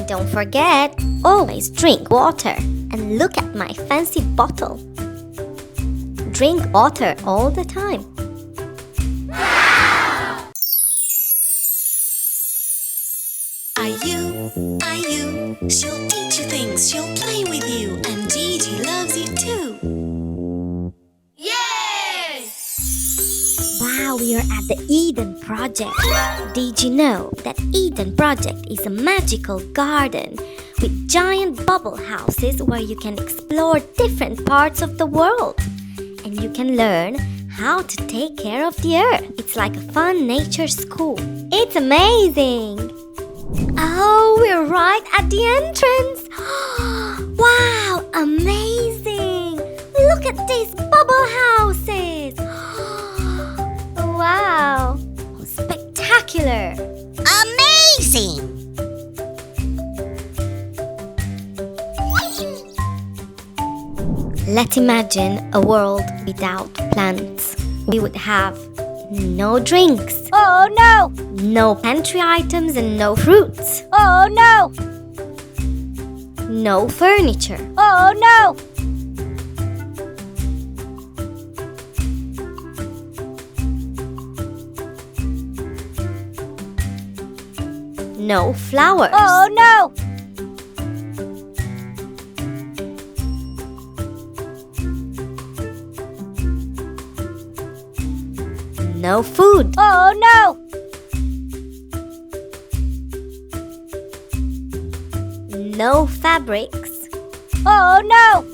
don't forget, always drink water. And look at my fancy bottle. Drink water all the time. Ayu, she'll teach you things, she'll play with you, and Gigi loves you too. Yay! Wow, we are at the Eden Project. Did you know that Eden Project is a magical garden with giant bubble houses where you can explore different parts of the world? And you can learn how to take care of the earth. It's like a fun nature school. It's amazing! Oh, we're right at the entrance! Wow, amazing! Look at these bubble houses! Wow, spectacular! Amazing! Let's imagine a world without plants. We would have no drinks. Oh no! No pantry items and no fruits. Oh no! No furniture. Oh no! No flowers. Oh no! No food. Oh no! No fabrics. Oh no!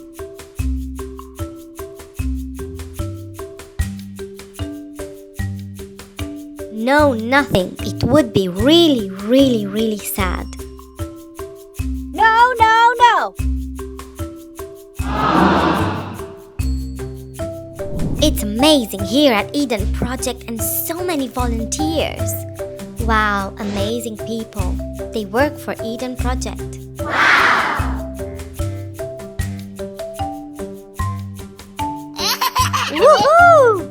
No, nothing. It would be really, really, really sad. No, no, no! It's amazing here at Eden Project and so many volunteers. Wow, amazing people. They work for Eden Project. Woohoo!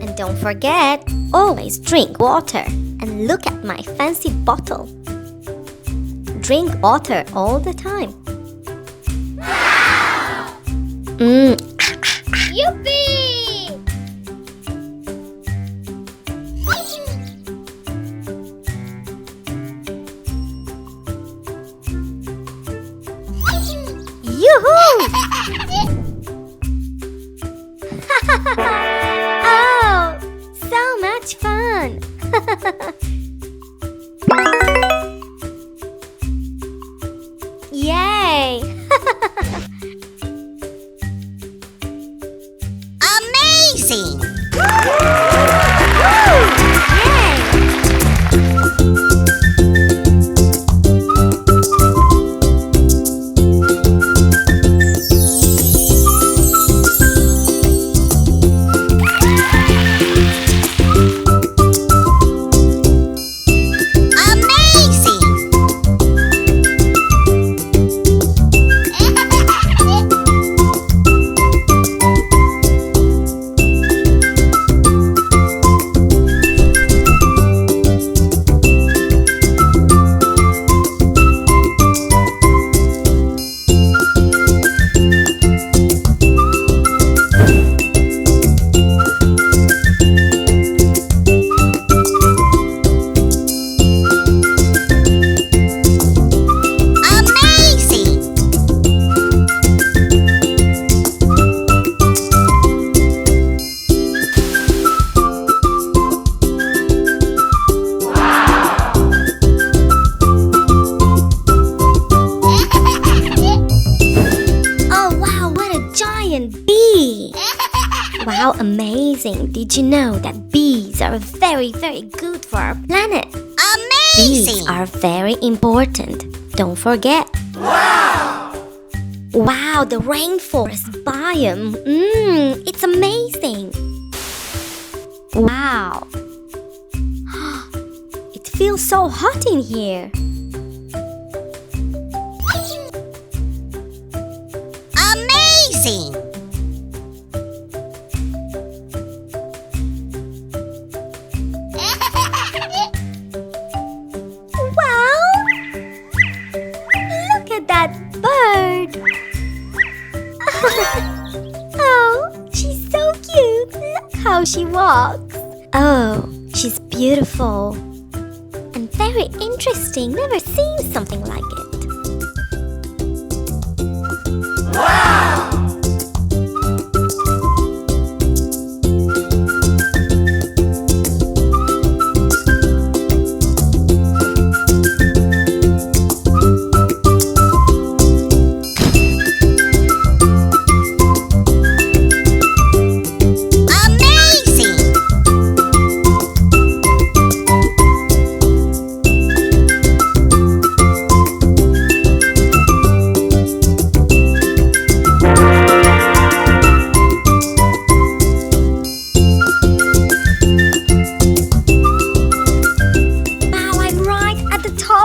And don't forget, always drink water. And look at my fancy bottle. Drink water all the time. Yippee! Yoo-hoo! Oh, so much fun! Yay! Amazing! Wow, amazing! Did you know that bees are very, very good for our planet? Amazing! Bees are very important. Don't forget. Wow! Wow, the rainforest biome. It's amazing. Wow. It feels so hot in here. Amazing! how she walks. Oh, she's beautiful. And very interesting. Never seen something like it.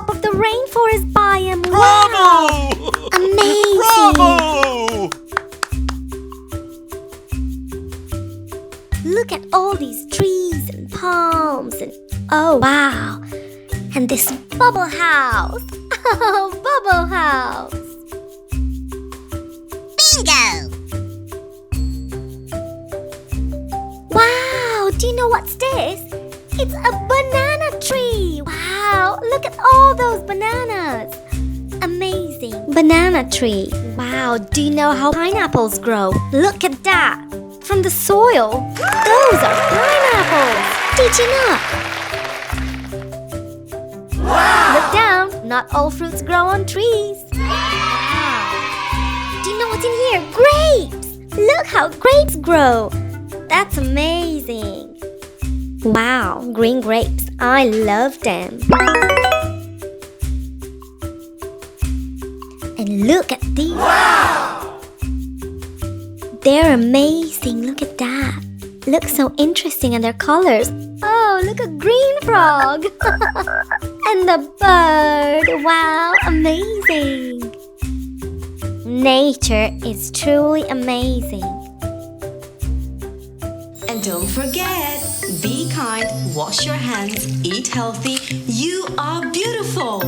Of the rainforest biome. Bravo! Wow! Amazing! Bravo! Look at all these trees and palms and oh wow! And this bubble house! Oh, bubble house! Bingo! Wow! Do you know what's this? It's a banana tree! Wow! Look at all those bananas! Amazing! Banana tree! Wow! Do you know how pineapples grow? Look at that! From the soil! Those are pineapples! Did you know? Wow! Look down! Not all fruits grow on trees! Wow! Do you know what's in here? Grapes! Look how grapes grow! That's amazing! Wow, green grapes. I love them. And look at these. Wow! They're amazing. Look at that. Look so interesting and their colors. Oh, look a green frog. And the bird. Wow, amazing. Nature is truly amazing. And don't forget, be kind, wash your hands, eat healthy. You are beautiful.